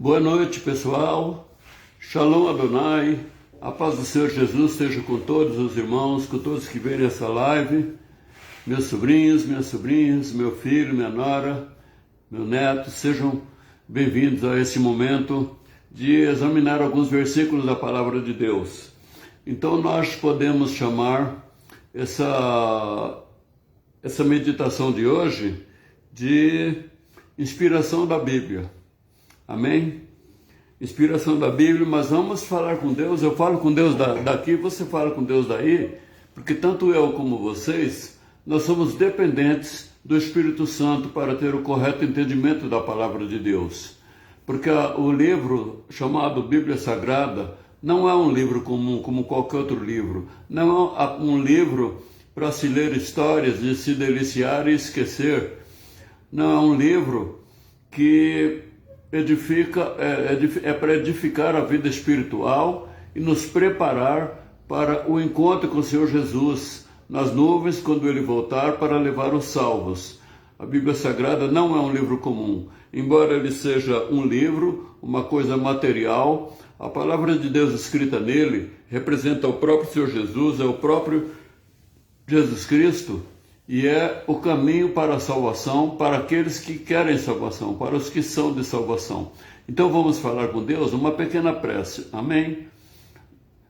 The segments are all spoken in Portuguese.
Boa noite, pessoal. Shalom Adonai. A paz do Senhor Jesus esteja com todos os irmãos, com todos que veem essa live. Meus sobrinhos, minhas sobrinhas, meu filho, minha nora, meu neto, sejam bem-vindos a esse momento de examinar alguns versículos da Palavra de Deus. Então nós podemos chamar essa meditação de hoje de inspiração da Bíblia. Amém? Inspiração da Bíblia, mas vamos falar com Deus. Eu falo com Deus daqui, você fala com Deus daí, porque tanto eu como vocês, nós somos dependentes do Espírito Santo para ter o correto entendimento da Palavra de Deus. Porque o livro chamado Bíblia Sagrada não é um livro comum como qualquer outro livro. Não é um livro para se ler histórias e se deliciar e esquecer. Não é um livro que é para edificar a vida espiritual e nos preparar para o encontro com o Senhor Jesus nas nuvens quando Ele voltar para levar os salvos. A Bíblia Sagrada não é um livro comum. Embora ele seja um livro, uma coisa material, a palavra de Deus escrita nele representa o próprio Senhor Jesus, é o próprio Jesus Cristo, e é o caminho para a salvação, para aqueles que querem salvação, para os que são de salvação. Então vamos falar com Deus, uma pequena prece, amém?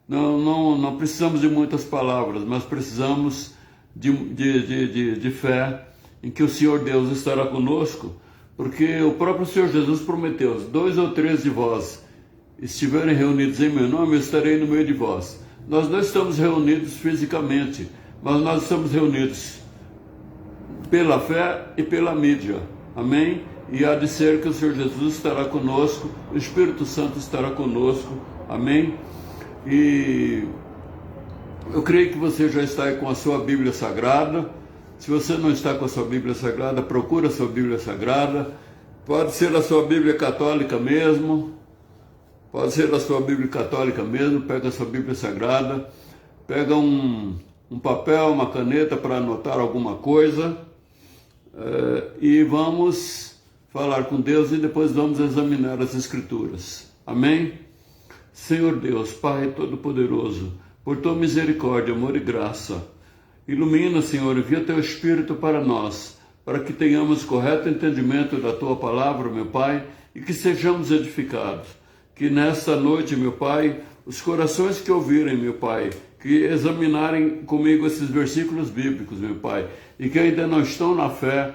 Não precisamos de muitas palavras, mas precisamos de fé em que o Senhor Deus estará conosco, porque o próprio Senhor Jesus prometeu: 2 ou 3 de vós estiverem reunidos em meu nome, eu estarei no meio de vós. Nós não estamos reunidos fisicamente, mas nós estamos reunidos pela fé e pela mídia, amém? E há de ser que o Senhor Jesus estará conosco, o Espírito Santo estará conosco, amém? E eu creio que você já está aí com a sua Bíblia Sagrada. Se você não está com a sua Bíblia Sagrada, procura a sua Bíblia Sagrada. Pode ser a sua Bíblia Católica mesmo, pega a sua Bíblia Sagrada, pega um papel, uma caneta para anotar alguma coisa, e vamos falar com Deus e depois vamos examinar as Escrituras. Amém? Senhor Deus, Pai Todo-Poderoso, por Tua misericórdia, amor e graça, ilumina, Senhor, envia Teu Espírito para nós, para que tenhamos correto entendimento da Tua Palavra, meu Pai, e que sejamos edificados. Que nesta noite, meu Pai, os corações que ouvirem, meu Pai, que examinarem comigo esses versículos bíblicos, meu Pai, e que ainda não estão na fé,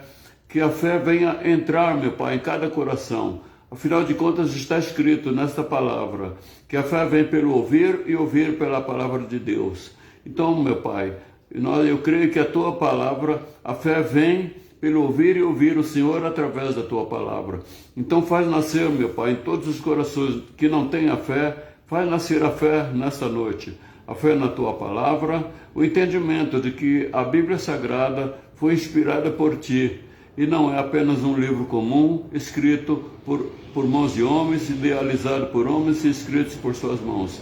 que a fé venha entrar, meu Pai, em cada coração. Afinal de contas, está escrito nesta palavra, que a fé vem pelo ouvir e ouvir pela palavra de Deus. Então, meu Pai, eu creio que a Tua palavra, a fé vem pelo ouvir e ouvir o Senhor através da Tua palavra. Então faz nascer, meu Pai, em todos os corações que não têm a fé, faz nascer a fé nesta noite. A fé na Tua palavra, o entendimento de que a Bíblia Sagrada foi inspirada por Ti e não é apenas um livro comum, escrito por mãos de homens, idealizado por homens e escrito por Suas mãos,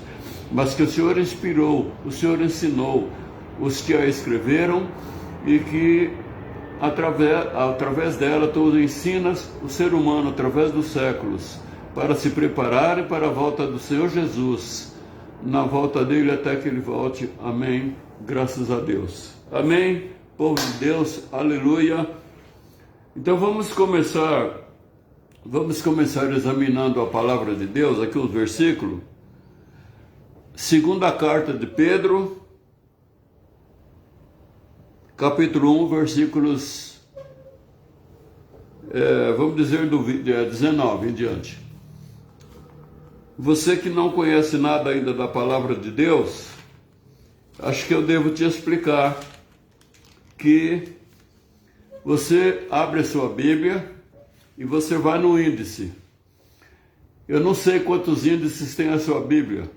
mas que o Senhor inspirou, o Senhor ensinou os que a escreveram e que através dela Tu ensinas o ser humano através dos séculos para se prepararem para a volta do Senhor Jesus, na volta dele até que ele volte. Amém. Graças a Deus. Amém. Povo de Deus, aleluia. Então vamos começar examinando a palavra de Deus, aqui os versículos. Segunda carta de Pedro, capítulo 1, versículos, vamos dizer, do 19 em diante. Você que não conhece nada ainda da palavra de Deus, acho que eu devo te explicar que você abre a sua Bíblia e você vai no índice. Eu não sei quantos índices tem a sua Bíblia.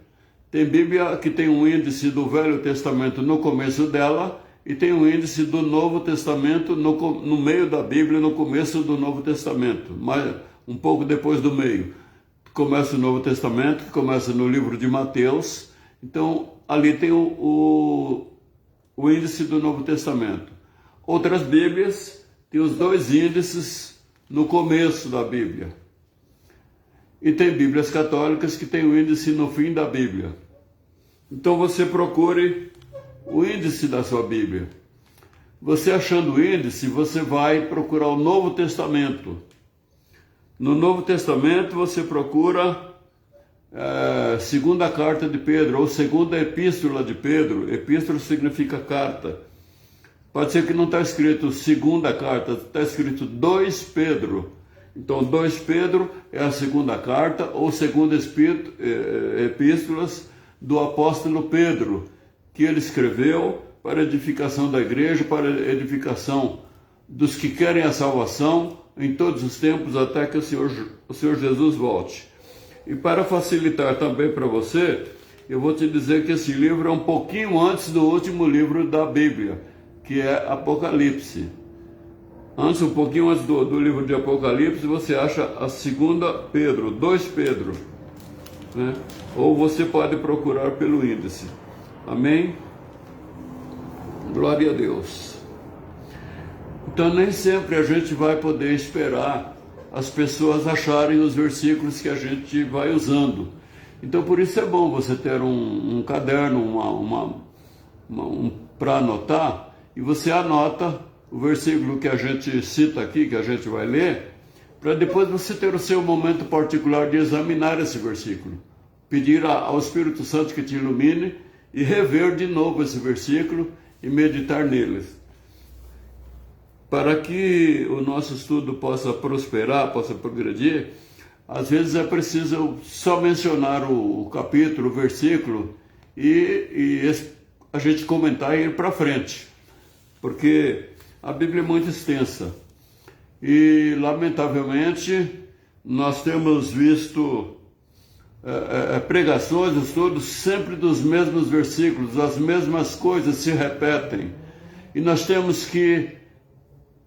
Tem Bíblia que tem um índice do Velho Testamento no começo dela e tem um índice do Novo Testamento no meio da Bíblia, no começo do Novo Testamento, mas um pouco depois do meio. Começa o Novo Testamento, que começa no livro de Mateus. Então, ali tem o índice do Novo Testamento. Outras Bíblias têm os 2 índices no começo da Bíblia. e tem Bíblias católicas que tem o índice no fim da Bíblia. Então você procure o índice da sua Bíblia. Você achando o índice, você vai procurar o Novo Testamento. No Novo Testamento você procura segunda carta de Pedro, ou segunda epístola de Pedro. Epístola significa carta. Pode ser que não está escrito segunda carta, está escrito 2 Pedro. Então 2 Pedro é a segunda carta, ou segunda epístolas do apóstolo Pedro, que ele escreveu para edificação da igreja, para edificação dos que querem a salvação em todos os tempos, até que o Senhor Jesus volte. E para facilitar também para você, eu vou te dizer que esse livro é um pouquinho antes do último livro da Bíblia, que é Apocalipse. Um pouquinho antes do livro de Apocalipse, você acha a segunda Pedro, 2 Pedro, né? Ou você pode procurar pelo índice. Amém? Glória a Deus. Então nem sempre a gente vai poder esperar as pessoas acharem os versículos que a gente vai usando. Então por isso é bom você ter um caderno, para anotar, e você anota o versículo que a gente cita aqui, que a gente vai ler, para depois você ter o seu momento particular de examinar esse versículo. Pedir ao Espírito Santo que te ilumine e rever de novo esse versículo e meditar neles. Para que o nosso estudo possa prosperar, possa progredir, às vezes é preciso só mencionar o capítulo, o versículo, e a gente comentar e ir para frente. Porque a Bíblia é muito extensa. E, lamentavelmente, nós temos visto pregações, estudos sempre dos mesmos versículos, as mesmas coisas se repetem. E nós temos que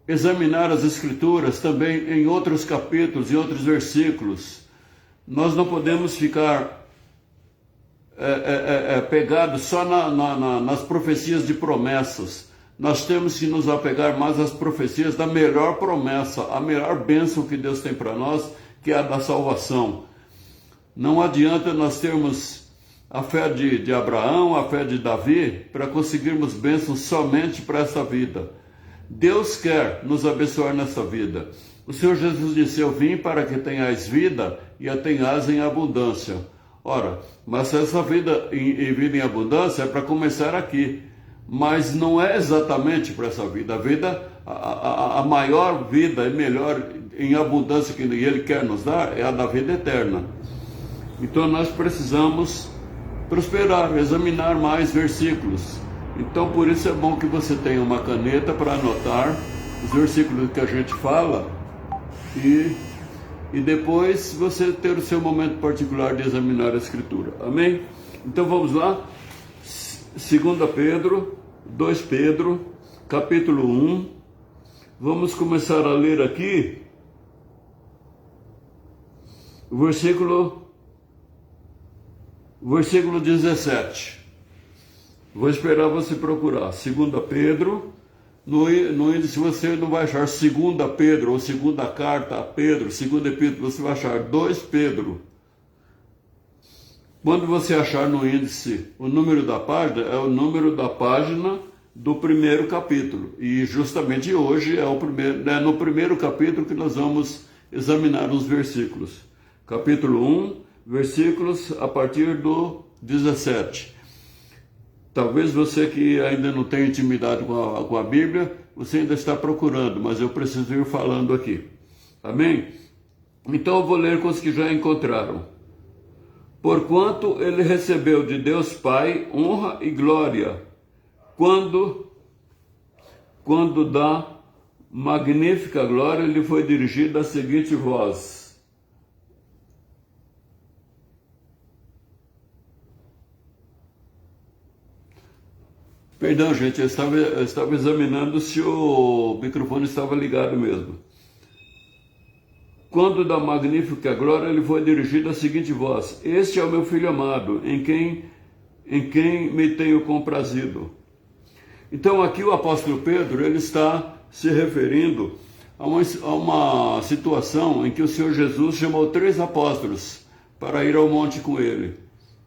examinar as Escrituras também em outros capítulos, em outros versículos. Nós não podemos ficar pegados só nas profecias de promessas. Nós temos que nos apegar mais às profecias da melhor promessa, a melhor bênção que Deus tem para nós, que é a da salvação. Não adianta nós termos a fé de Abraão, a fé de Davi, para conseguirmos bênçãos somente para essa vida. Deus quer nos abençoar nessa vida. O Senhor Jesus disse: eu vim para que tenhais vida e a tenhais em abundância. Ora, mas essa vida em abundância é para começar aqui. Mas não é exatamente para essa vida. A maior vida e melhor em abundância que Ele quer nos dar é a da vida eterna. Então nós precisamos prosperar, examinar mais versículos. Então por isso é bom que você tenha uma caneta para anotar os versículos que a gente fala e depois você ter o seu momento particular de examinar a Escritura. Amém? Então vamos lá. 2 Pedro, 2 Pedro, capítulo 1. Vamos começar a ler aqui o versículo 17. Vou esperar você procurar. 2 Pedro, no índice você não vai achar 2 Pedro, ou segunda carta a Pedro, segunda epístola, você vai achar 2 Pedro. Quando você achar no índice o número da página, é o número da página do primeiro capítulo. E justamente hoje é no primeiro capítulo que nós vamos examinar os versículos. Capítulo 1, versículos a partir do 17. Talvez você que ainda não tem intimidade com a Bíblia, você ainda está procurando, mas eu preciso ir falando aqui. Amém? Então eu vou ler com os que já encontraram. Porquanto ele recebeu de Deus Pai honra e glória, quando da magnífica glória lhe foi dirigida a seguinte voz: Perdão, gente, eu estava examinando se o microfone estava ligado mesmo. Quando da magnífica glória lhe foi dirigida a seguinte voz: Este é o meu filho amado, em quem me tenho comprazido. Então aqui o apóstolo Pedro, ele está se referindo há uma situação em que o Senhor Jesus chamou 3 apóstolos para ir ao monte com ele.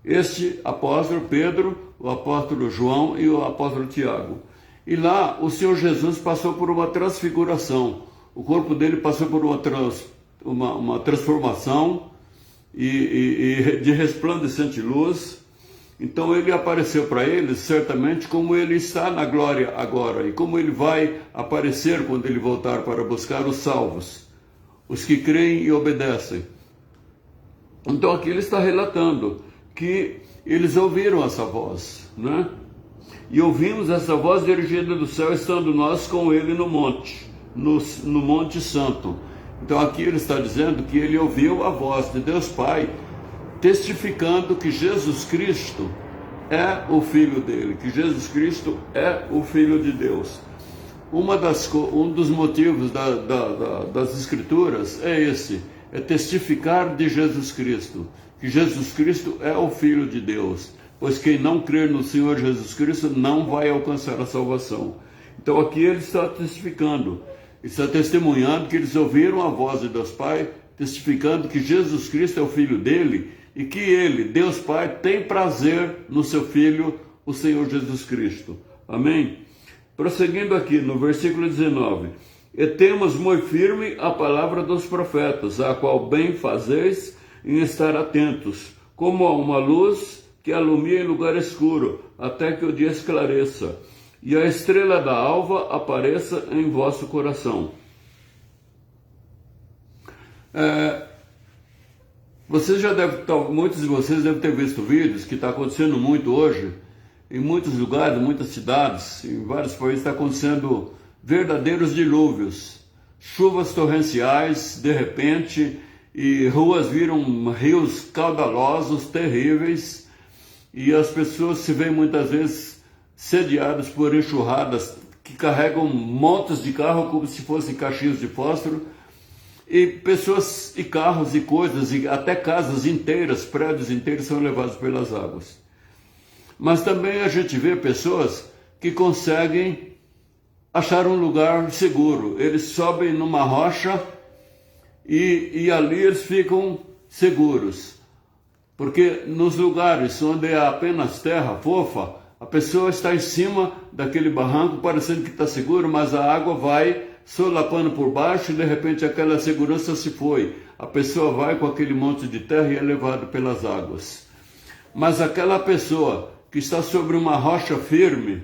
Este apóstolo, Pedro, o apóstolo João e o apóstolo Tiago. E lá o Senhor Jesus passou por uma transfiguração. O corpo dele passou por uma transformação e de resplandecente luz. Então ele apareceu para eles, certamente, como ele está na glória agora e como ele vai aparecer quando ele voltar para buscar os salvos, os que creem e obedecem. Então aqui ele está relatando que eles ouviram essa voz, né? E ouvimos essa voz dirigida do céu, estando nós com ele no monte, no Monte Santo. Então aqui ele está dizendo que ele ouviu a voz de Deus Pai, testificando que Jesus Cristo é o Filho dele, que Jesus Cristo é o Filho de Deus. Um dos motivos das Escrituras é esse, é testificar de Jesus Cristo, que Jesus Cristo é o Filho de Deus, pois quem não crer no Senhor Jesus Cristo não vai alcançar a salvação. Então aqui ele está testificando, está testemunhando que eles ouviram a voz de Deus Pai, testificando que Jesus Cristo é o Filho dele, e que ele, Deus Pai, tem prazer no seu Filho, o Senhor Jesus Cristo. Amém? Prosseguindo aqui no versículo 19. E temos muito firme a palavra dos profetas, a qual bem fazeis em estar atentos, como a uma luz que alumia em lugar escuro, até que o dia esclareça, e a estrela da alva apareça em vosso coração. Muitos de vocês devem ter visto vídeos que está acontecendo muito hoje, em muitos lugares, em muitas cidades, em vários países está acontecendo verdadeiros dilúvios, chuvas torrenciais de repente, e ruas viram rios caudalosos, terríveis, e as pessoas se veem muitas vezes sediadas por enxurradas que carregam montes de carro como se fossem caixinhos de fósforo, e pessoas e carros e coisas, e até casas inteiras, prédios inteiros são levados pelas águas. Mas também a gente vê pessoas que conseguem achar um lugar seguro. Eles sobem numa rocha e ali eles ficam seguros. Porque nos lugares onde é apenas terra fofa, a pessoa está em cima daquele barranco parecendo que está seguro, mas a água vai solapando por baixo e de repente aquela segurança se foi. A pessoa vai com aquele monte de terra e é levada pelas águas. Mas aquela pessoa que está sobre uma rocha firme,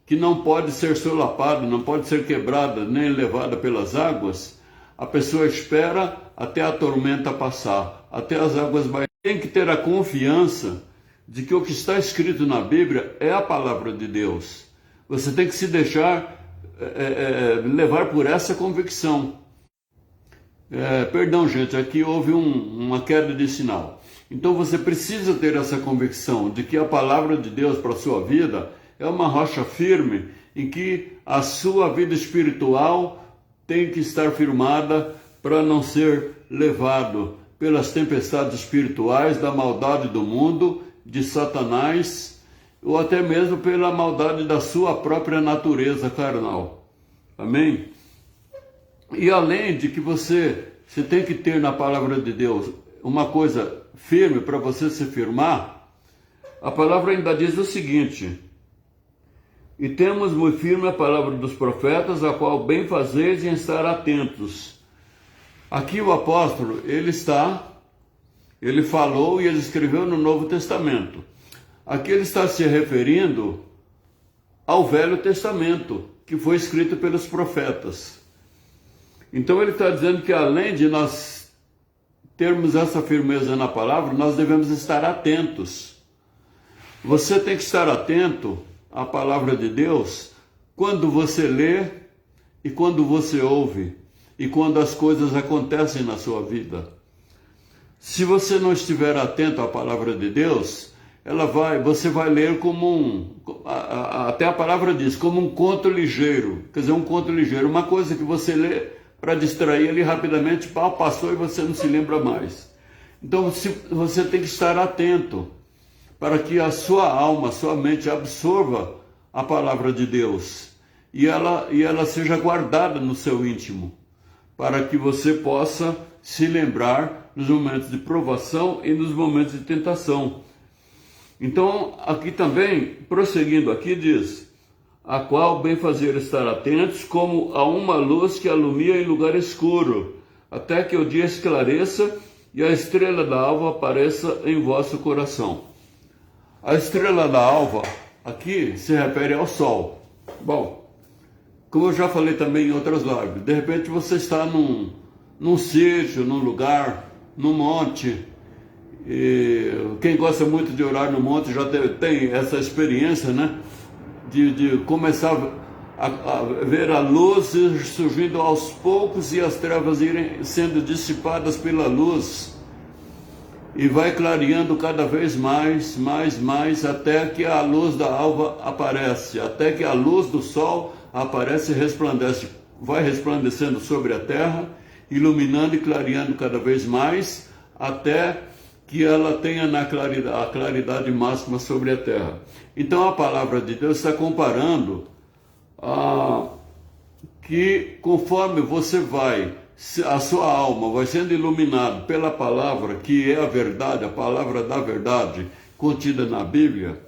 que não pode ser solapada, não pode ser quebrada nem levada pelas águas, a pessoa espera até a tormenta passar, até as águas baixarem. Tem que ter a confiança de que o que está escrito na Bíblia é a palavra de Deus. Você tem que se deixar levar por essa convicção. Perdão, gente, aqui houve uma queda de sinal. Então você precisa ter essa convicção de que a palavra de Deus para a sua vida é uma rocha firme em que a sua vida espiritual tem que estar firmada para não ser levado pelas tempestades espirituais da maldade do mundo, de Satanás, ou até mesmo pela maldade da sua própria natureza carnal. Amém? E além de que você tem que ter na palavra de Deus uma coisa firme para você se firmar, a palavra ainda diz o seguinte: e temos muito firme a palavra dos profetas, a qual bem fazeis em estar atentos. Aqui o apóstolo, ele falou e ele escreveu no Novo Testamento. Aqui ele está se referindo ao Velho Testamento, que foi escrito pelos profetas. Então ele está dizendo que além de nós termos essa firmeza na palavra, nós devemos estar atentos. Você tem que estar atento à palavra de Deus quando você lê e quando você ouve e quando as coisas acontecem na sua vida. Se você não estiver atento à palavra de Deus, você vai ler como até a palavra diz, como um conto ligeiro. Quer dizer, um conto ligeiro, uma coisa que você lê para distrair ele rapidamente, passou e você não se lembra mais. Então você tem que estar atento para que a sua alma, a sua mente absorva a palavra de Deus e ela seja guardada no seu íntimo. para que você possa se lembrar nos momentos de provação e nos momentos de tentação. Então, aqui também, prosseguindo aqui, diz: a qual bem fazer estar atentos, como a uma luz que alumia em lugar escuro, até que o dia esclareça e a estrela da alva apareça em vosso coração. A estrela da alva aqui se refere ao sol. Bom, como eu já falei também em outras lives, de repente você está num sítio, num lugar, num monte. E quem gosta muito de orar no monte já tem essa experiência, né? De começar a ver a luz surgindo aos poucos e as trevas irem sendo dissipadas pela luz. E vai clareando cada vez mais, até que a luz da alva aparece, até que a luz do sol aparece e resplandece, vai resplandecendo sobre a terra, iluminando e clareando cada vez mais, até que ela tenha a claridade máxima sobre a terra. Então a palavra de Deus está comparando que conforme você vai, a sua alma vai sendo iluminada pela palavra, que é a verdade, a palavra da verdade contida na Bíblia,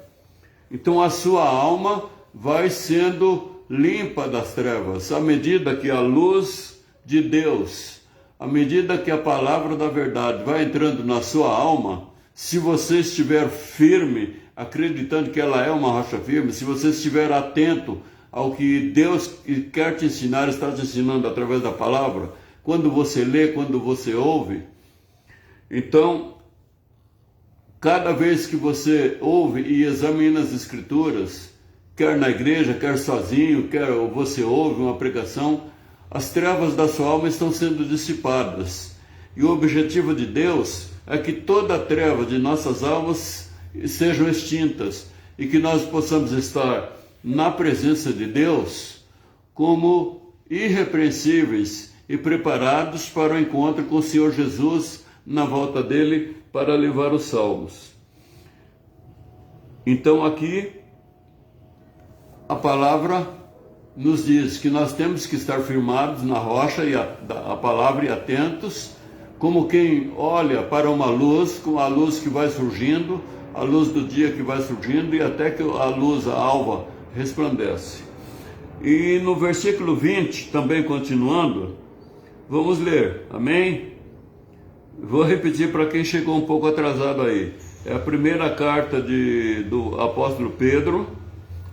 então a sua alma vai sendo limpa das trevas, à medida que a luz de Deus, à medida que a palavra da verdade vai entrando na sua alma, se você estiver firme, acreditando que ela é uma rocha firme, se você estiver atento ao que Deus quer te ensinar, está te ensinando através da palavra, quando você lê, quando você ouve, então, cada vez que você ouve e examina as Escrituras, quer na igreja, quer sozinho, quer você ouve uma pregação, as trevas da sua alma estão sendo dissipadas. E o objetivo de Deus é que toda a treva de nossas almas sejam extintas e que nós possamos estar na presença de Deus como irrepreensíveis e preparados para o encontro com o Senhor Jesus na volta dele para levar os salvos. Então aqui a palavra nos diz que nós temos que estar firmados na rocha e a palavra e atentos, como quem olha para uma luz, com a luz que vai surgindo, a luz do dia que vai surgindo, e até que a luz, a alva, resplandece. E no versículo 20, também continuando, vamos ler, amém? Vou repetir para quem chegou um pouco atrasado aí. É a primeira carta do apóstolo Pedro,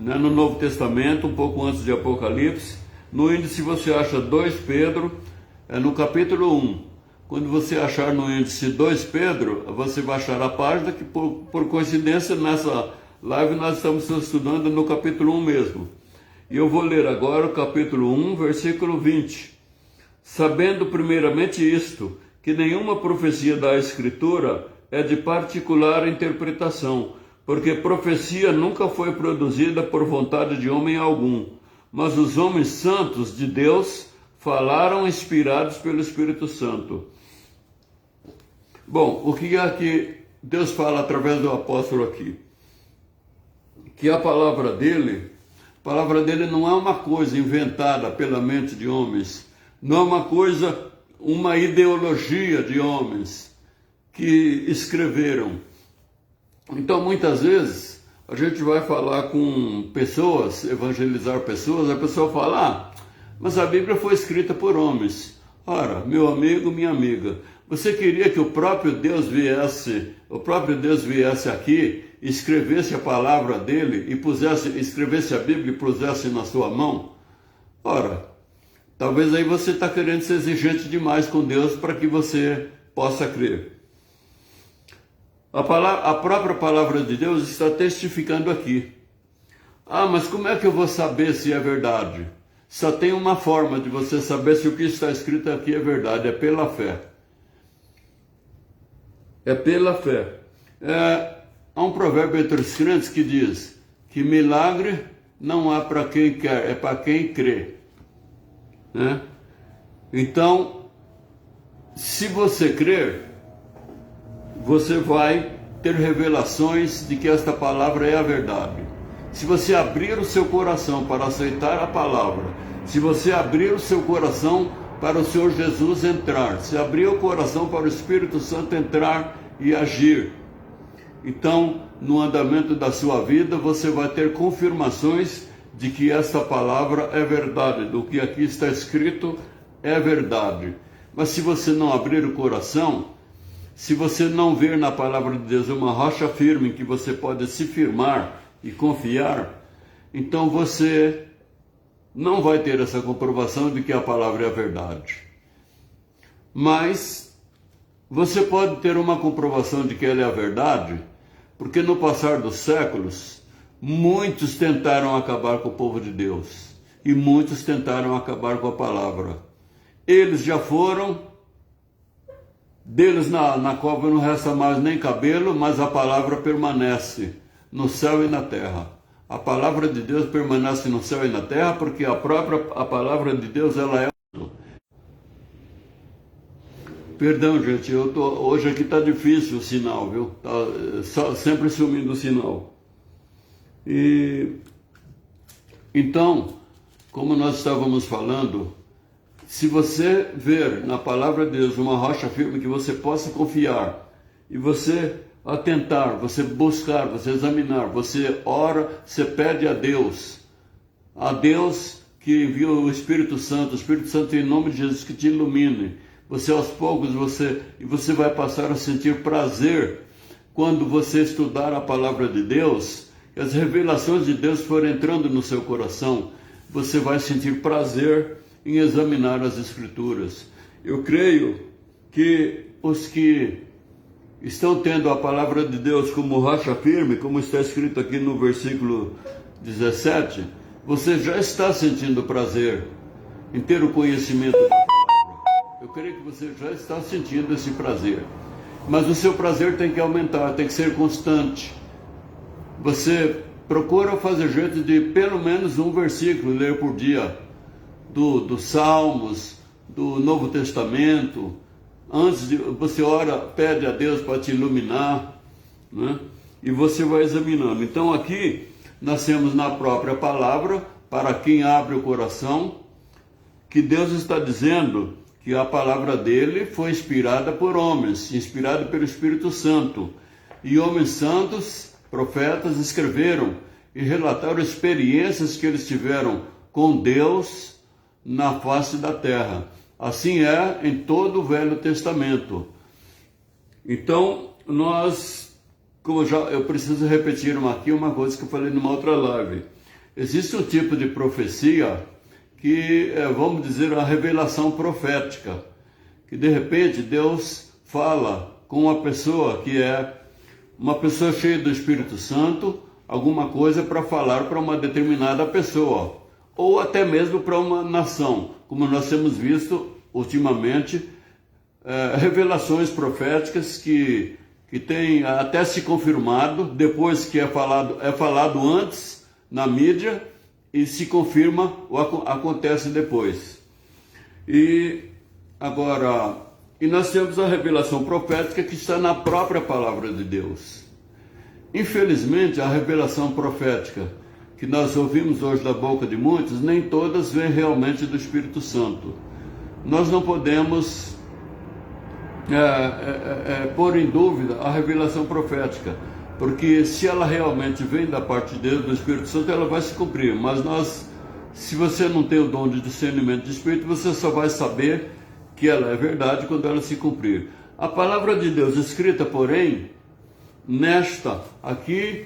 né, no Novo Testamento, um pouco antes de Apocalipse. No índice você acha 2 Pedro, é no capítulo 1. Quando você achar no índice 2 Pedro, você vai achar a página que, por coincidência, nessa live nós estamos estudando no capítulo 1 mesmo. E eu vou ler agora o capítulo 1, versículo 20. Sabendo primeiramente isto, que nenhuma profecia da Escritura é de particular interpretação, porque profecia nunca foi produzida por vontade de homem algum, mas os homens santos de Deus falaram inspirados pelo Espírito Santo. Bom, o que é que Deus fala através do apóstolo aqui? Que a palavra dele não é uma coisa inventada pela mente de homens, não é uma coisa, uma ideologia de homens que escreveram. Então, muitas vezes, a gente vai falar com pessoas, evangelizar pessoas, a pessoa fala, mas a Bíblia foi escrita por homens. Ora, meu amigo, minha amiga, você queria que o próprio Deus viesse aqui, escrevesse a palavra dele e escrevesse a Bíblia e pusesse na sua mão? Ora, talvez aí você está querendo ser exigente demais com Deus para que você possa crer. A própria palavra de Deus está testificando aqui. Mas como é que eu vou saber se é verdade? Só tem uma forma de você saber se o que está escrito aqui é verdade, é pela fé. É pela fé. Há um provérbio entre os crentes que diz que milagre não há para quem quer, é para quem crê. Né? Então, se você crer, você vai ter revelações de que esta palavra é a verdade. Se você abrir o seu coração para aceitar a palavra, se você abrir o seu coração para o Senhor Jesus entrar. Você abrir o coração para o Espírito Santo entrar e agir. Então, no andamento da sua vida, você vai ter confirmações de que essa palavra é verdade, do que aqui está escrito é verdade. Mas se você não abrir o coração, se você não ver na palavra de Deus uma rocha firme em que você pode se firmar e confiar, então você não vai ter essa comprovação de que a palavra é a verdade. Mas você pode ter uma comprovação de que ela é a verdade, porque no passar dos séculos, muitos tentaram acabar com o povo de Deus e muitos tentaram acabar com a palavra. Eles já foram, deles na cova não resta mais nem cabelo, mas a palavra permanece no céu e na terra. A palavra de Deus permanece no céu e na terra, porque a palavra de Deus, ela é... Perdão, gente, hoje aqui está difícil o sinal, viu? Sempre sumindo o sinal. Então, como nós estávamos falando, se você ver na palavra de Deus uma rocha firme que você possa confiar, e você atentar, você buscar, você examinar, você ora, você pede a Deus que enviou o Espírito Santo em nome de Jesus que te ilumine. Você aos poucos, você vai passar a sentir prazer quando você estudar a palavra de Deus, e as revelações de Deus forem entrando no seu coração, você vai sentir prazer em examinar as Escrituras. Eu creio que os que estão tendo a palavra de Deus como rocha firme, como está escrito aqui no versículo 17, você já está sentindo prazer em ter o conhecimento da palavra. Eu creio que você já está sentindo esse prazer. Mas o seu prazer tem que aumentar, tem que ser constante. Você procura fazer jeito de pelo menos um versículo ler por dia, dos Salmos, do Novo Testamento. Antes de você ora, pede a Deus para te iluminar, né? E você vai examinando. Então aqui nós temos na própria palavra, para quem abre o coração, que Deus está dizendo que a palavra dele foi inspirada por homens, inspirada pelo Espírito Santo. E homens santos, profetas, escreveram e relataram experiências que eles tiveram com Deus na face da terra. Assim é em todo o Velho Testamento. Então, eu preciso repetir aqui uma coisa que eu falei numa outra live. Existe um tipo de profecia que vamos dizer, a revelação profética, que de repente Deus fala com uma pessoa que é uma pessoa cheia do Espírito Santo, alguma coisa para falar para uma determinada pessoa, ou até mesmo para uma nação, como nós temos visto ultimamente, revelações proféticas que têm até se confirmado, depois que é falado antes na mídia, e se confirma ou acontece depois. E nós temos a revelação profética que está na própria palavra de Deus. Infelizmente, a revelação profética que nós ouvimos hoje da boca de muitos, nem todas vêm realmente do Espírito Santo. Nós não podemos pôr em dúvida a revelação profética, porque se ela realmente vem da parte de Deus, do Espírito Santo, ela vai se cumprir. Mas se você não tem o dom de discernimento de Espírito, você só vai saber que ela é verdade quando ela se cumprir. A palavra de Deus escrita, porém, nesta aqui,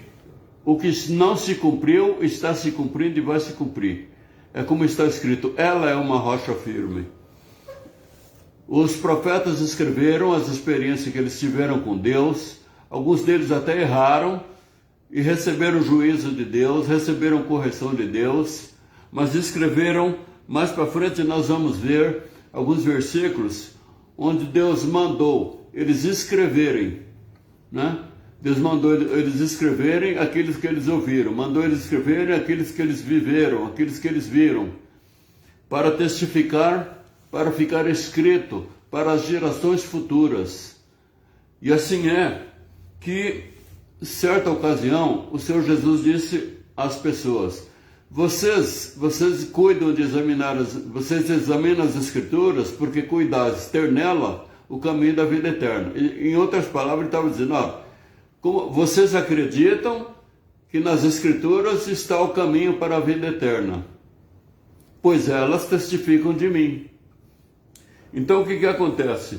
o que não se cumpriu, está se cumprindo e vai se cumprir. É como está escrito, ela é uma rocha firme. Os profetas escreveram as experiências que eles tiveram com Deus. Alguns deles até erraram e receberam o juízo de Deus, receberam correção de Deus, mas escreveram. Mais para frente nós vamos ver alguns versículos onde Deus mandou eles escreverem, né? Deus mandou eles escreverem aqueles que eles ouviram, mandou eles escreverem aqueles que eles viveram, aqueles que eles viram, para testificar, para ficar escrito para as gerações futuras. E assim é que, certa ocasião, o Senhor Jesus disse às pessoas: vocês cuidam de examinar, vocês examinam as Escrituras porque cuidais ter nela o caminho da vida eterna. Em outras palavras, ele estava dizendo, como vocês acreditam que nas Escrituras está o caminho para a vida eterna, pois elas testificam de mim. Então o que acontece?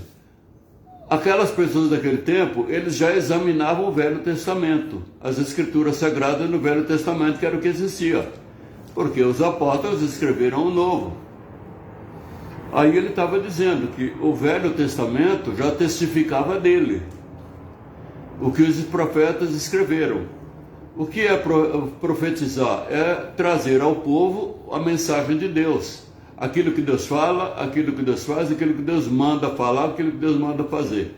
Aquelas pessoas daquele tempo, eles já examinavam o Velho Testamento, as Escrituras Sagradas no Velho Testamento, que era o que existia, porque os apóstolos escreveram o Novo. Aí ele estava dizendo que o Velho Testamento já testificava dele, o que os profetas escreveram. O que é profetizar? É trazer ao povo a mensagem de Deus. Aquilo que Deus fala, aquilo que Deus faz, aquilo que Deus manda falar, aquilo que Deus manda fazer.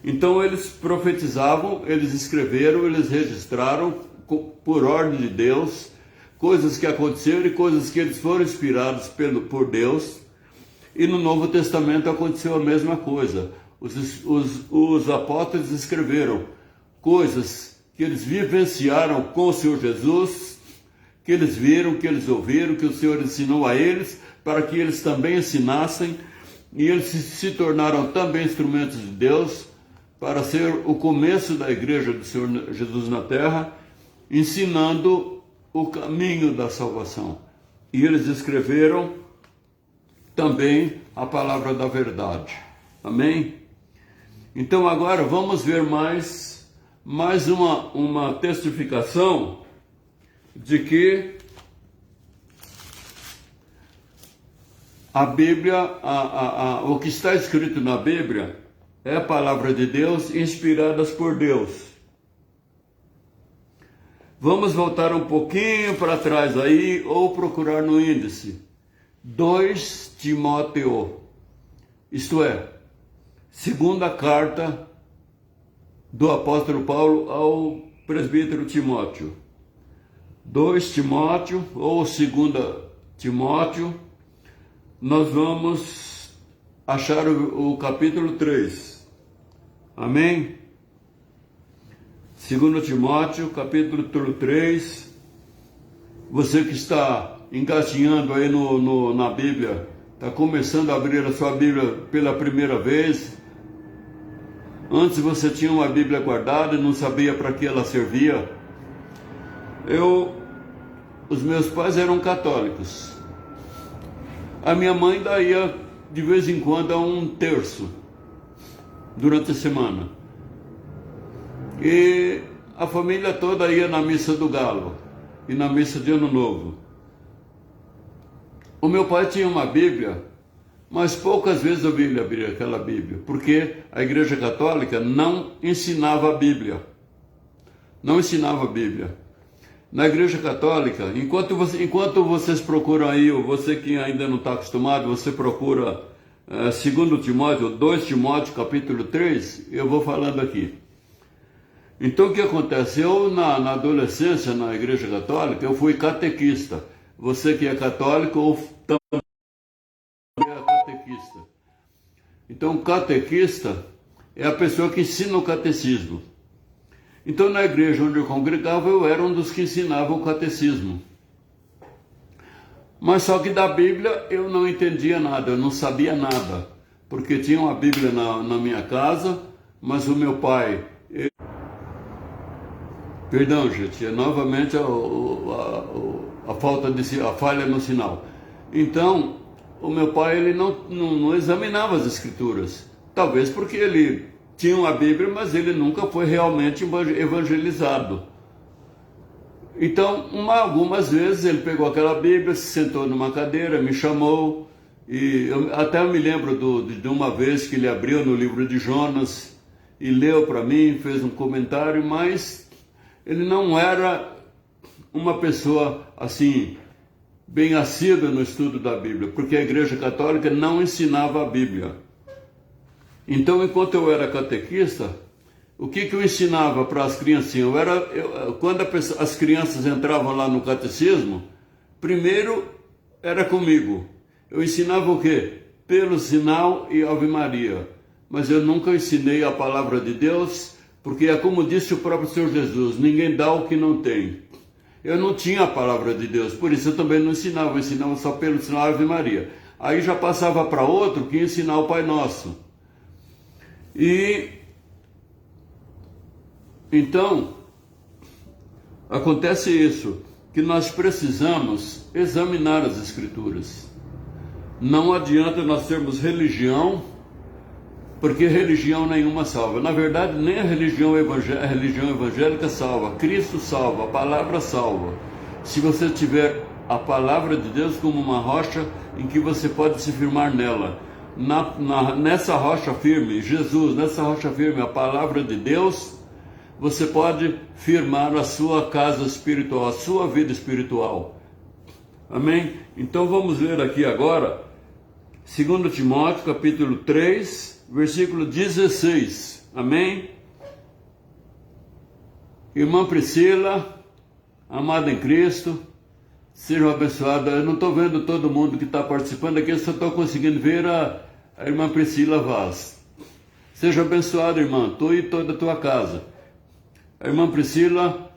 Então eles profetizavam, eles escreveram, eles registraram por ordem de Deus coisas que aconteceram e coisas que eles foram inspirados por Deus. E no Novo Testamento aconteceu a mesma coisa. Os apóstolos escreveram coisas que eles vivenciaram com o Senhor Jesus, que eles viram, que eles ouviram, que o Senhor ensinou a eles, para que eles também ensinassem, e eles se tornaram também instrumentos de Deus, para ser o começo da igreja do Senhor Jesus na terra, ensinando o caminho da salvação. E eles escreveram também a palavra da verdade. Amém? Então agora vamos ver mais uma testificação de que a Bíblia, o que está escrito na Bíblia é a palavra de Deus, inspiradas por Deus. Vamos voltar um pouquinho para trás aí, ou procurar no índice. 2 Timóteo, isto é, segunda carta do apóstolo Paulo ao presbítero Timóteo. 2 Timóteo ou 2 Timóteo, nós vamos achar o capítulo 3. Amém? 2 Timóteo, capítulo 3. Você que está engatinhando aí na Bíblia, está começando a abrir a sua Bíblia pela primeira vez. Antes você tinha uma Bíblia guardada e não sabia para que ela servia. Os meus pais eram católicos. A minha mãe daía de vez em quando a um terço durante a semana. E a família toda ia na missa do Galo e na missa de Ano Novo. O meu pai tinha uma Bíblia, mas poucas vezes eu vi ele abrir aquela Bíblia, porque a Igreja Católica não ensinava a Bíblia. Não ensinava a Bíblia. Na Igreja Católica, enquanto vocês procuram aí, ou você que ainda não está acostumado, você procura 2 Timóteo, 2 Timóteo, capítulo 3, eu vou falando aqui. Então o que acontece? Eu na adolescência, na Igreja Católica, eu fui catequista. Você que é católico ou também é catequista. Então catequista é a pessoa que ensina o catecismo. Então, na igreja onde eu congregava, eu era um dos que ensinava o catecismo. Mas só que da Bíblia eu não entendia nada, eu não sabia nada. Porque tinha uma Bíblia na minha casa, mas o meu pai... Perdão, gente, é novamente a falha no sinal. Então, o meu pai ele não examinava as Escrituras. Talvez porque ele... tinha uma Bíblia, mas ele nunca foi realmente evangelizado. Então, algumas vezes ele pegou aquela Bíblia, se sentou numa cadeira, me chamou, e até eu me lembro de uma vez que ele abriu no livro de Jonas e leu para mim, fez um comentário, mas ele não era uma pessoa assim, bem assídua no estudo da Bíblia, porque a Igreja Católica não ensinava a Bíblia. Então, enquanto eu era catequista, o que eu ensinava para as criancinhas? Quando as crianças entravam lá no catecismo, primeiro era comigo. Eu ensinava o quê? Pelo sinal e Ave Maria. Mas eu nunca ensinei a palavra de Deus, porque é como disse o próprio Senhor Jesus, ninguém dá o que não tem. Eu não tinha a palavra de Deus, por isso eu também não ensinava, eu ensinava só pelo sinal Ave Maria. Aí já passava para outro que ia ensinar o Pai Nosso. E então acontece isso, que nós precisamos examinar as Escrituras. Não adianta nós termos religião, porque religião nenhuma salva. Na verdade, nem a religião evangélica salva. Cristo salva, a palavra salva. Se você tiver a palavra de Deus como uma rocha em que você pode se firmar nela. Nessa rocha firme, Jesus, nessa rocha firme, a palavra de Deus, você pode firmar a sua casa espiritual, a sua vida espiritual. Amém? Então vamos ler aqui agora, 2 Timóteo, capítulo 3, versículo 16. Amém? Irmã Priscila, amada em Cristo, sejam abençoados. Eu não estou vendo todo mundo que está participando aqui, eu só estou conseguindo ver a irmã Priscila Vaz. Seja abençoada, irmã, tu e toda a tua casa. A irmã Priscila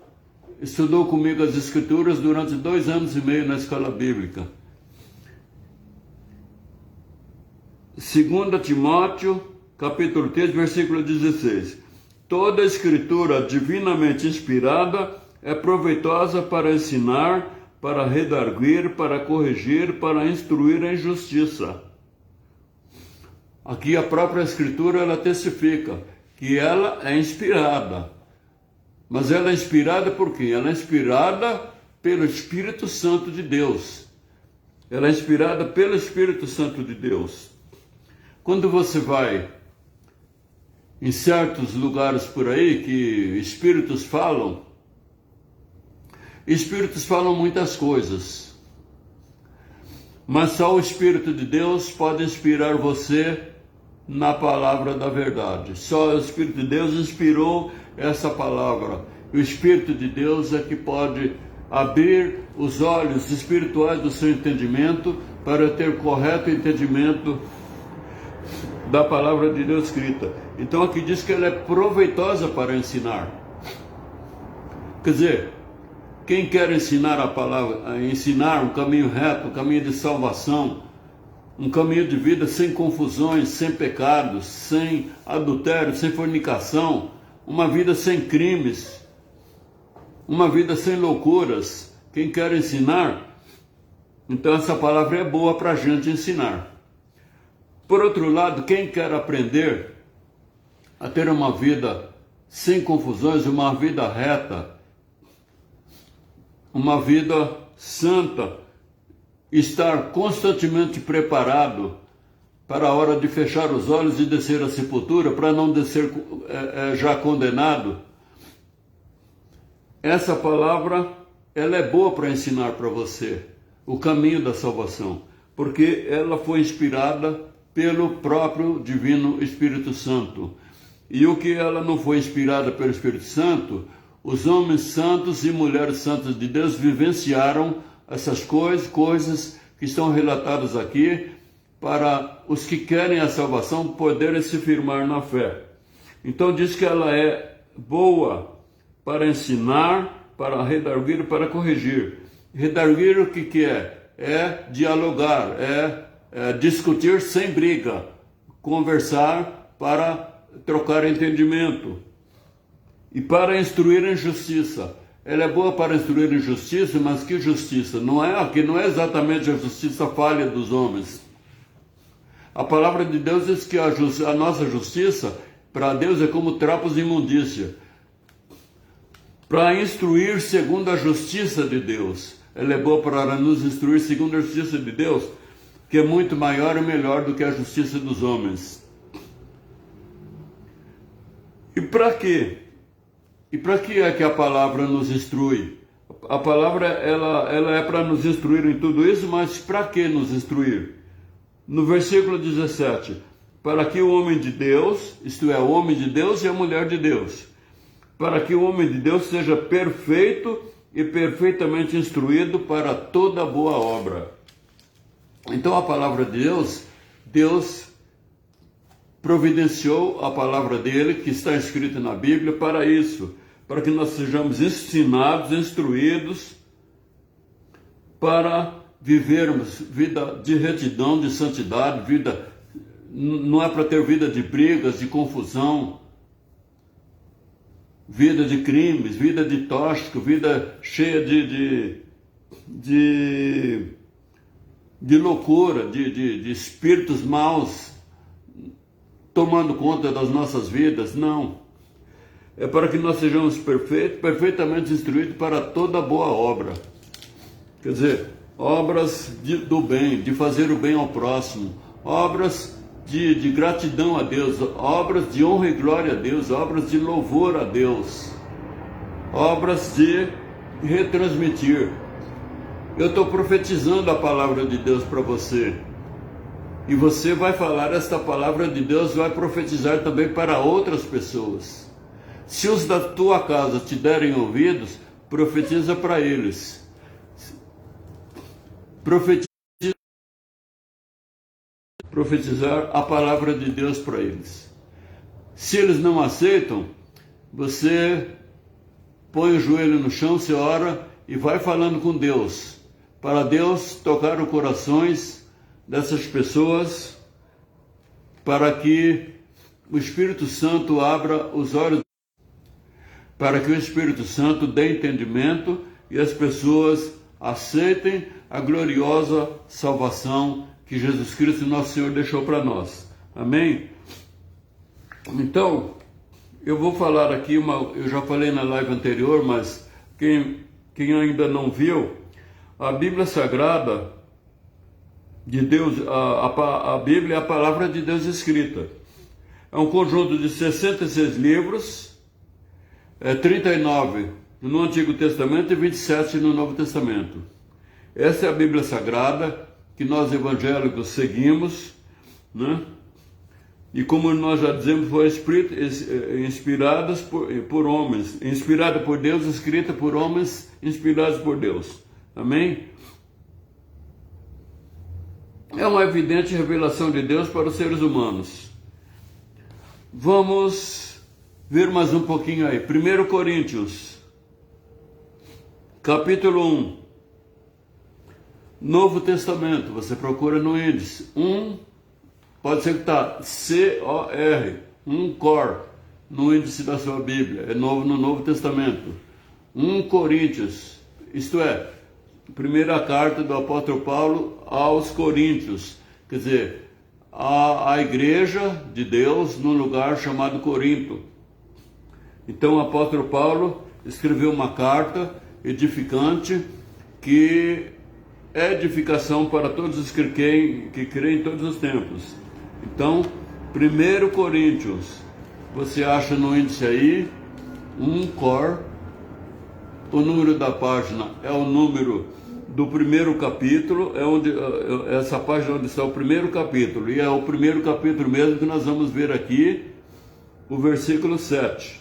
estudou comigo as Escrituras durante 2 anos e meio na escola bíblica. 2 Timóteo, capítulo 3, versículo 16. Toda a Escritura divinamente inspirada é proveitosa para ensinar, para redarguir, para corrigir, para instruir em justiça. Aqui a própria Escritura, ela testifica que ela é inspirada. Mas ela é inspirada por quem? Ela é inspirada pelo Espírito Santo de Deus. Ela é inspirada pelo Espírito Santo de Deus. Quando você vai em certos lugares por aí que espíritos falam muitas coisas. Mas só o Espírito de Deus pode inspirar você na palavra da verdade. Só o Espírito de Deus inspirou essa palavra. E o Espírito de Deus é que pode abrir os olhos espirituais do seu entendimento para ter correto entendimento da palavra de Deus escrita. Então aqui diz que ela é proveitosa para ensinar. Quer dizer, quem quer ensinar a palavra, ensinar um caminho reto, um caminho de salvação, um caminho de vida sem confusões, sem pecados, sem adultério, sem fornicação, uma vida sem crimes, uma vida sem loucuras. Quem quer ensinar, então essa palavra é boa para a gente ensinar. Por outro lado, quem quer aprender a ter uma vida sem confusões, uma vida reta, uma vida santa, estar constantemente preparado para a hora de fechar os olhos e descer à sepultura, para não descer já condenado, essa palavra ela é boa para ensinar para você o caminho da salvação, porque ela foi inspirada pelo próprio Divino Espírito Santo. E o que ela não foi inspirada pelo Espírito Santo, os homens santos e mulheres santas de Deus vivenciaram essas coisas que estão relatadas aqui, para os que querem a salvação poderem se firmar na fé. Então diz que ela é boa para ensinar, para redarguir, para corrigir. Redarguir o que é? É dialogar, é discutir sem briga, conversar para trocar entendimento. E para instruir em justiça. Ela é boa para instruir em justiça, mas que justiça? Não é exatamente a justiça falha dos homens. A palavra de Deus diz que a nossa justiça para Deus é como trapos de imundícia. Para instruir segundo a justiça de Deus. Ela é boa para nos instruir segundo a justiça de Deus, que é muito maior e melhor do que a justiça dos homens. E para quê? E para que é que a palavra nos instrui? A palavra ela é para nos instruir em tudo isso, mas para que nos instruir? No versículo 17, para que o homem de Deus, isto é, o homem de Deus e a mulher de Deus, para que o homem de Deus seja perfeito e perfeitamente instruído para toda boa obra. Então a palavra de Deus providenciou a palavra dele, que está escrita na Bíblia, para isso, para que nós sejamos ensinados, instruídos, para vivermos vida de retidão, de santidade, vida, não é para ter vida de brigas, de confusão, vida de crimes, vida de tóxico, vida cheia de loucura, de espíritos maus tomando conta das nossas vidas. Não. É para que nós sejamos perfeitamente instruídos para toda boa obra. Quer dizer, obras do bem, de fazer o bem ao próximo, obras de gratidão a Deus, obras de honra e glória a Deus, obras de louvor a Deus, obras de retransmitir. Eu estou profetizando a palavra de Deus para você. E você vai falar esta palavra de Deus, vai profetizar também para outras pessoas. Se os da tua casa te derem ouvidos, profetiza para eles. Profetizar a palavra de Deus para eles. Se eles não aceitam, você põe o joelho no chão, você ora e vai falando com Deus, para Deus tocar os corações dessas pessoas, para que o Espírito Santo abra os olhos, para que o Espírito Santo dê entendimento e as pessoas aceitem a gloriosa salvação que Jesus Cristo, nosso Senhor, deixou para nós. Amém? Então, eu vou falar aqui, eu já falei na live anterior, mas quem ainda não viu, a Bíblia Sagrada de Deus, a Bíblia é a palavra de Deus escrita. É um conjunto de 66 livros, 39 no Antigo Testamento e 27 no Novo Testamento. Essa é a Bíblia Sagrada que nós evangélicos seguimos, né? E como nós já dizemos, foi inspirada por homens, inspirada por Deus, escrita por homens, inspirados por Deus. Amém? É uma evidente revelação de Deus para os seres humanos. Vamos ver mais um pouquinho aí. 1 Coríntios, capítulo 1. Novo Testamento, você procura no índice. Pode ser que está C-O-R, cor, no índice da sua Bíblia. É novo no Novo Testamento. 1 Coríntios, isto é, primeira carta do apóstolo Paulo aos Coríntios, quer dizer, a igreja de Deus num lugar chamado Corinto. Então o apóstolo Paulo escreveu uma carta edificante que é edificação para todos os que creem em todos os tempos. Então, 1 Coríntios, você acha no índice aí, cor, o número da página é o número do primeiro capítulo, essa página onde está o primeiro capítulo, e é o primeiro capítulo mesmo que nós vamos ver aqui, o versículo 7.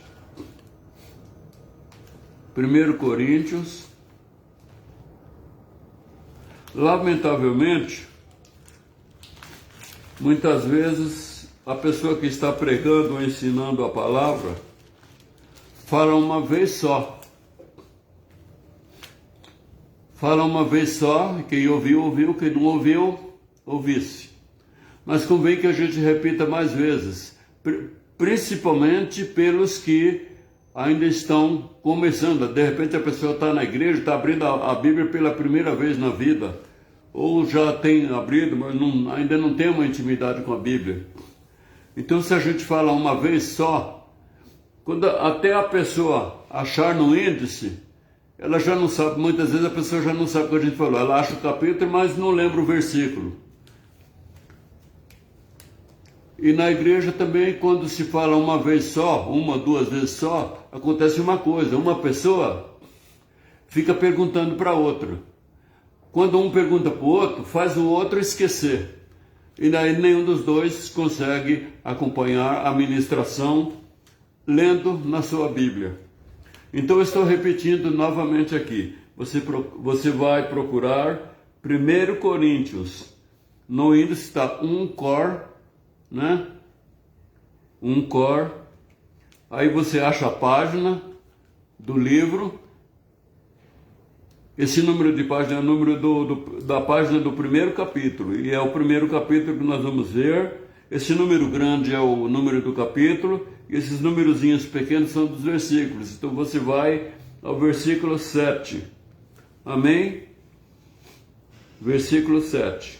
1 Coríntios. Lamentavelmente, muitas vezes a pessoa que está pregando ou ensinando a palavra fala uma vez só. Fala uma vez só, quem ouviu, ouviu, quem não ouviu, ouvisse. Mas convém que a gente repita mais vezes, principalmente pelos que ainda estão começando. De repente a pessoa está na igreja, está abrindo a Bíblia pela primeira vez na vida, ou já tem abrido, mas ainda não tem uma intimidade com a Bíblia. Então, se a gente fala uma vez só, quando até a pessoa achar no índice, ela já não sabe, muitas vezes a pessoa já não sabe o que a gente falou, ela acha o capítulo, mas não lembra o versículo. E na igreja também, quando se fala uma vez só, duas vezes só, acontece uma coisa, uma pessoa fica perguntando para outra. Quando um pergunta para o outro, faz o outro esquecer. E daí nenhum dos dois consegue acompanhar a ministração lendo na sua Bíblia. Então eu estou repetindo novamente aqui. Você vai procurar 1 Coríntios. No índice está cor, né? Cor. Aí você acha a página do livro. Esse número de página é o número da página do primeiro capítulo, e é o primeiro capítulo que nós vamos ver. Esse número grande é o número do capítulo, e esses númerozinhos pequenos são dos versículos. Então você vai ao versículo 7. Amém? Versículo 7.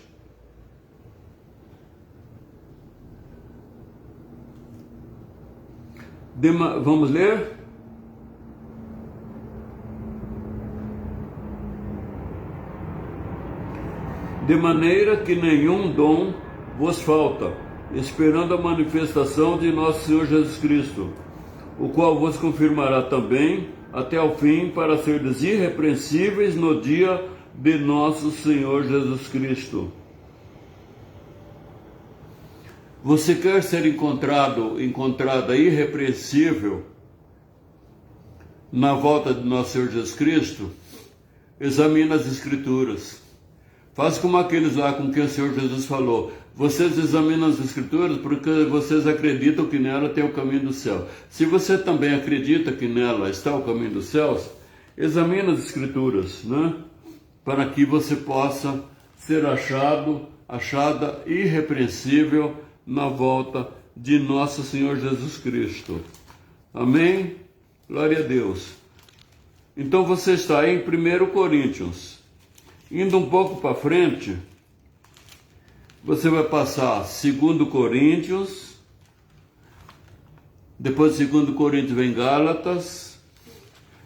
Vamos ler? De maneira que nenhum dom vos falta, esperando a manifestação de nosso Senhor Jesus Cristo, o qual vos confirmará também até ao fim, para seres irrepreensíveis no dia de nosso Senhor Jesus Cristo. Você quer ser encontrada irrepreensível na volta de nosso Senhor Jesus Cristo? Examine as Escrituras. Faz como aqueles lá com quem o Senhor Jesus falou. Vocês examinam as Escrituras porque vocês acreditam que nela tem o caminho do céu. Se você também acredita que nela está o caminho dos céus, examine as Escrituras, né? Para que você possa ser achada irrepreensível na volta de nosso Senhor Jesus Cristo. Amém? Glória a Deus. Então você está em 1 Coríntios. Indo um pouco para frente, você vai passar 2 Coríntios, depois de 2 Coríntios vem Gálatas,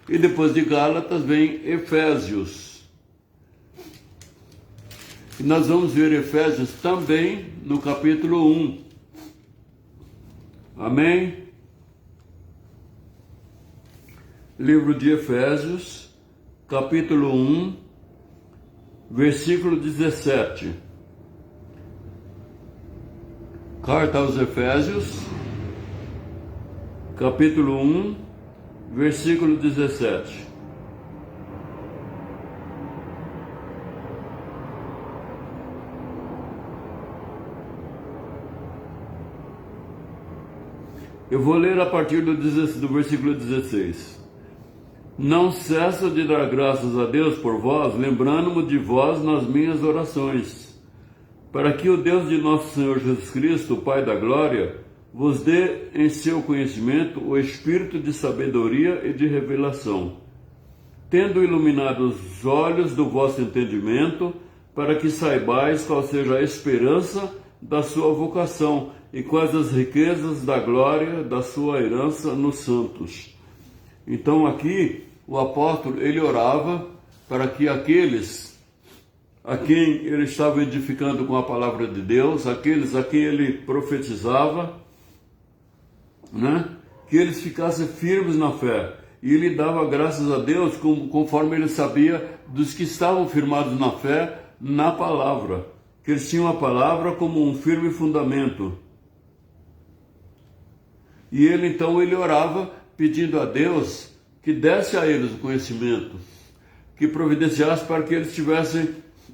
e depois de Gálatas vem Efésios. E nós vamos ver Efésios também no capítulo 1. Amém? Livro de Efésios, capítulo 1, versículo 17. Carta aos Efésios, capítulo 1, versículo 17. Eu vou ler a partir do versículo 16. Não cesso de dar graças a Deus por vós, lembrando-me de vós nas minhas orações, para que o Deus de nosso Senhor Jesus Cristo, o Pai da Glória, vos dê em seu conhecimento o espírito de sabedoria e de revelação, tendo iluminado os olhos do vosso entendimento, para que saibais qual seja a esperança da sua vocação e quais as riquezas da glória da sua herança nos santos. Então aqui o apóstolo, ele orava para que aqueles a quem ele estava edificando com a palavra de Deus, aqueles a quem ele profetizava, né, que eles ficassem firmes na fé. E ele dava graças a Deus conforme ele sabia dos que estavam firmados na fé, na palavra, que eles tinham a palavra como um firme fundamento. E ele então orava pedindo a Deus que desse a eles o conhecimento, que providenciasse para que eles tivessem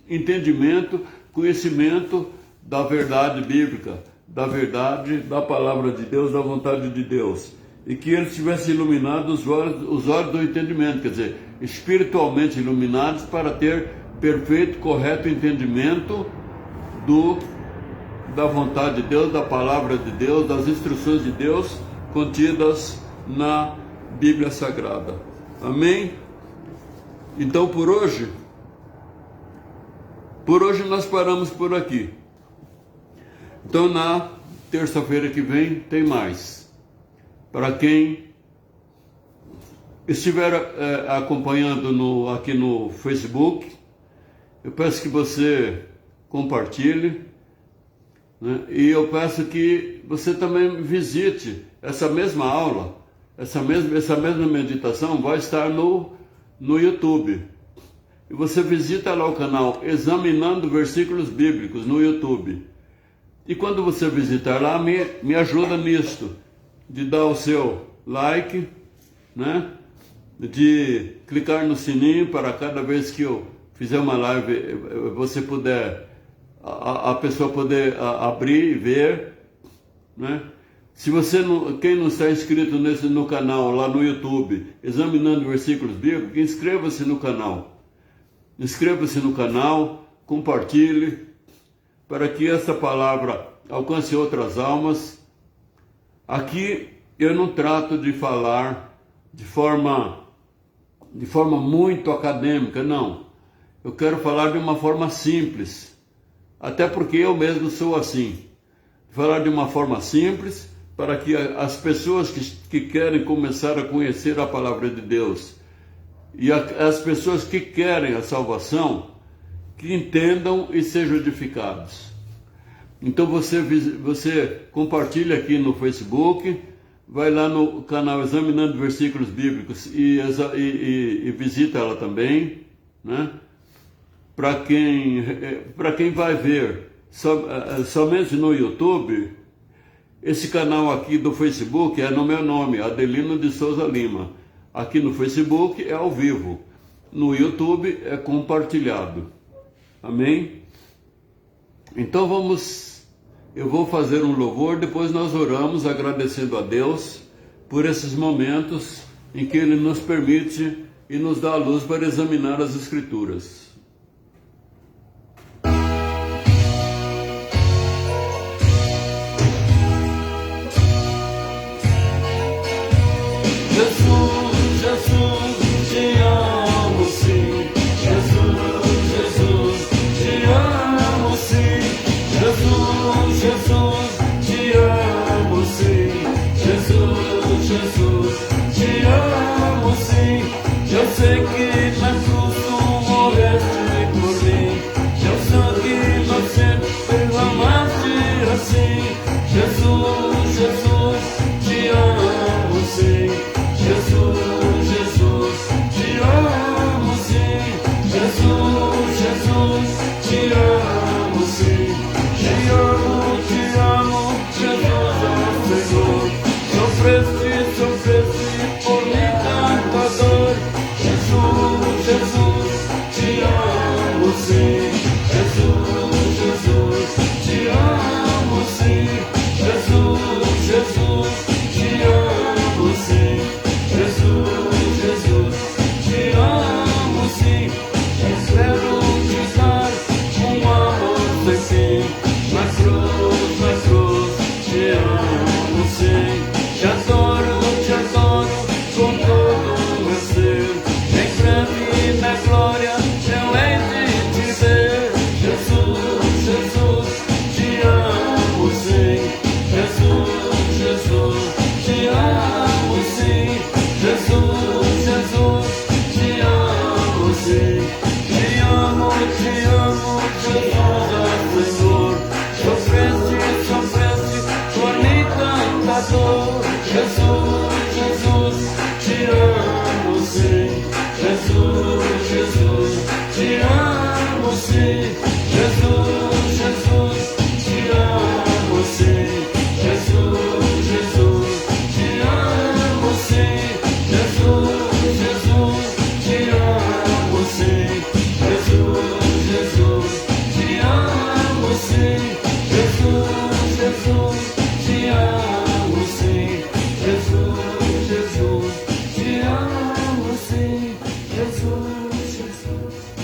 entendimento, conhecimento da verdade bíblica, da verdade da palavra de Deus, da vontade de Deus, e que eles tivessem iluminados os olhos do entendimento, quer dizer, espiritualmente iluminados para ter perfeito, correto entendimento da vontade de Deus, da palavra de Deus, das instruções de Deus contidas na Bíblia Sagrada. Amém? Então por hoje nós paramos por aqui. Então na terça-feira que vem tem mais. Para quem estiver acompanhando aqui no Facebook, eu peço que você compartilhe, né? E eu peço que você também visite essa mesma aula, essa mesma meditação vai estar no YouTube. E você visita lá o canal Examinando Versículos Bíblicos no YouTube. E quando você visitar lá, me ajuda nisto, de dar o seu like, né? De clicar no sininho para cada vez que eu fizer uma live, você puder, a pessoa poder abrir e ver, né? Se você não, quem não está inscrito no canal, lá no YouTube, Examinando Versículos Bíblicos, inscreva-se no canal. Inscreva-se no canal, compartilhe, para que essa palavra alcance outras almas. Aqui eu não trato de falar de forma muito acadêmica, não. Eu quero falar de uma forma simples, até porque eu mesmo sou assim. Falar de uma forma simples, para que as pessoas que querem começar a conhecer a palavra de Deus e as pessoas que querem a salvação, que entendam e sejam edificados. Então você compartilha aqui no Facebook, vai lá no canal Examinando Versículos Bíblicos e visita ela também, né? Para quem vai ver somente no YouTube, esse canal aqui do Facebook é no meu nome, Adelino de Souza Lima. Aqui no Facebook é ao vivo, no YouTube é compartilhado. Amém? Então eu vou fazer um louvor, depois nós oramos agradecendo a Deus por esses momentos em que Ele nos permite e nos dá a luz para examinar as Escrituras.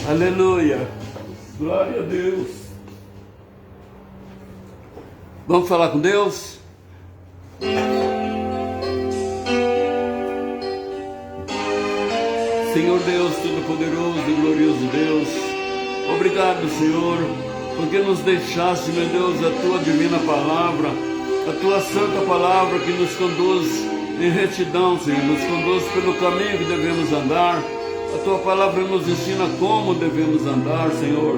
Aleluia, glória a Deus. Vamos falar com Deus? Senhor Deus Todo-Poderoso e glorioso Deus, obrigado, Senhor, porque nos deixaste, meu Deus, a Tua divina palavra, a Tua santa palavra que nos conduz em retidão, Senhor, nos conduz pelo caminho que devemos andar. A Tua palavra nos ensina como devemos andar, Senhor.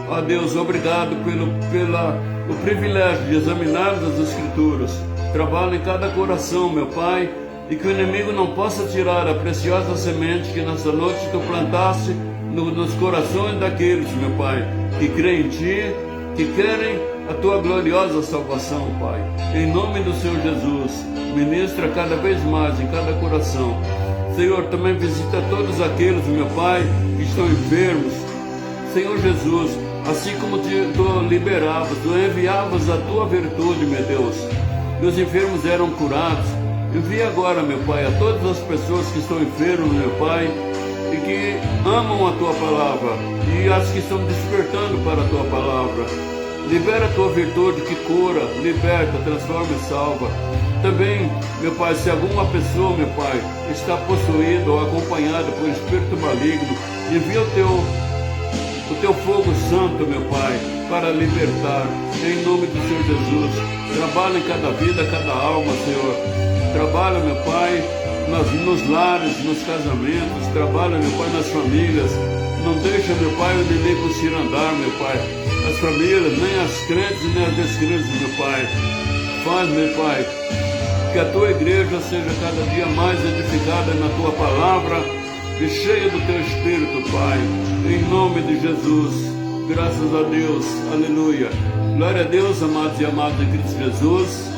Ó Deus, obrigado pelo privilégio de examinarmos as Escrituras. Trabalha em cada coração, meu Pai, e que o inimigo não possa tirar a preciosa semente que nessa noite Tu plantaste nos corações daqueles, meu Pai, que creem em Ti, que querem a Tua gloriosa salvação, Pai. Em nome do Senhor Jesus, ministra cada vez mais em cada coração. Senhor, também visita todos aqueles, meu Pai, que estão enfermos. Senhor Jesus, assim como Tu liberavas, Tu enviavas a Tua virtude, meu Deus, e os enfermos eram curados. Envia agora, meu Pai, a todas as pessoas que estão enfermas, meu Pai, e que amam a Tua palavra, e as que estão despertando para a Tua palavra. Libera a Tua virtude que cura, liberta, transforma e salva. Também, meu Pai, se alguma pessoa, meu Pai, está possuída ou acompanhada por espírito maligno, envia o Teu fogo santo, meu Pai, para libertar, em nome do Senhor Jesus. Trabalha em cada vida, cada alma, Senhor. Trabalha, meu Pai, nos lares, nos casamentos. Trabalha, meu Pai, nas famílias. Não deixa, meu Pai, o inimigo se andar, meu Pai. As famílias, nem as crentes, nem as descrentes, meu Pai. Faz, meu Pai, que a Tua igreja seja cada dia mais edificada na Tua palavra e cheia do Teu Espírito, Pai. Em nome de Jesus. Graças a Deus. Aleluia. Glória a Deus, amados e amadas de Cristo Jesus.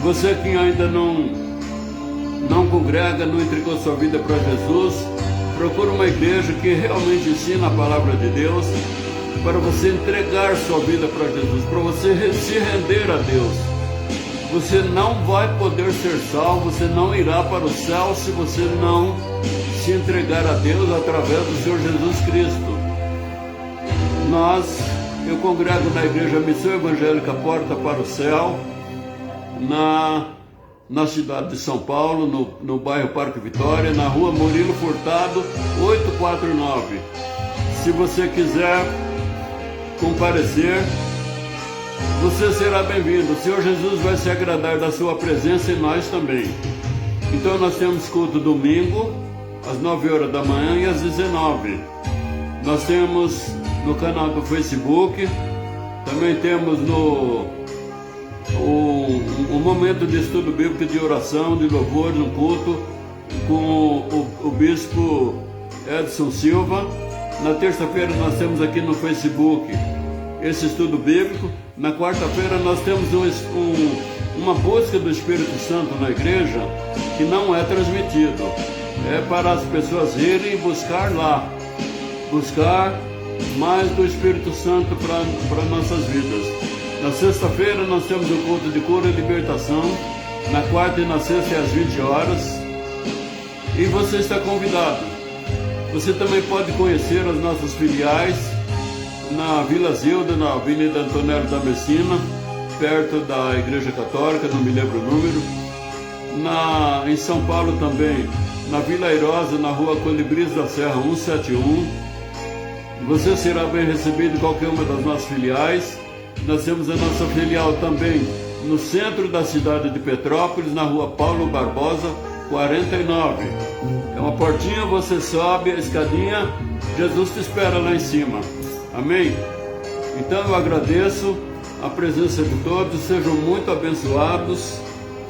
Você que ainda não congrega, não entregou sua vida para Jesus, procura uma igreja que realmente ensina a palavra de Deus, para você entregar sua vida para Jesus, para você se render a Deus. Você não vai poder ser salvo, você não irá para o céu se você não se entregar a Deus através do Senhor Jesus Cristo. Eu congrego na Igreja Missão Evangélica Porta para o Céu, na cidade de São Paulo, no bairro Parque Vitória, na rua Murilo Furtado, 849. Se você quiser comparecer, você será bem-vindo. O Senhor Jesus vai se agradar da sua presença e nós também. Então nós temos culto domingo, às 9 horas da manhã e às 19. Nós temos no canal do Facebook, também temos um momento de estudo bíblico, de oração, de louvor, um culto com o bispo Edson Silva. Na terça-feira nós temos aqui no Facebook esse estudo bíblico. Na quarta-feira nós temos uma busca do Espírito Santo na igreja que não é transmitido. É para as pessoas irem buscar lá, buscar mais do Espírito Santo para nossas vidas. Na sexta-feira nós temos o culto de cura e libertação. Na quarta e na sexta é às 20 horas. E você está convidado. Você também pode conhecer as nossas filiais na Vila Zilda, na Avenida Antonello da Messina, perto da Igreja Católica, não me lembro o número. Em São Paulo também, na Vila Airosa, na Rua Colibris da Serra 171. Você será bem recebido em qualquer uma das nossas filiais. Nós temos a nossa filial também no centro da cidade de Petrópolis, na Rua Paulo Barbosa, 49. É uma portinha, você sobe a escadinha, Jesus te espera lá em cima. Amém? Então eu agradeço a presença de todos, sejam muito abençoados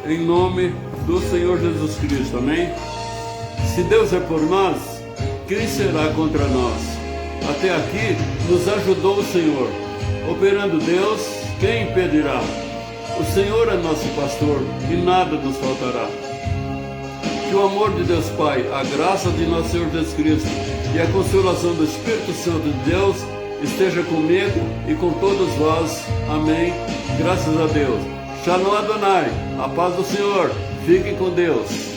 em nome do Senhor Jesus Cristo. Amém? Se Deus é por nós, quem será contra nós? Até aqui nos ajudou o Senhor. Operando Deus, quem impedirá? O Senhor é nosso pastor e nada nos faltará. Que o amor de Deus Pai, a graça de nosso Senhor Jesus Cristo e a consolação do Espírito Santo de Deus esteja comigo e com todos vós. Amém. Graças a Deus. Shalom Adonai. A paz do Senhor. Fiquem com Deus.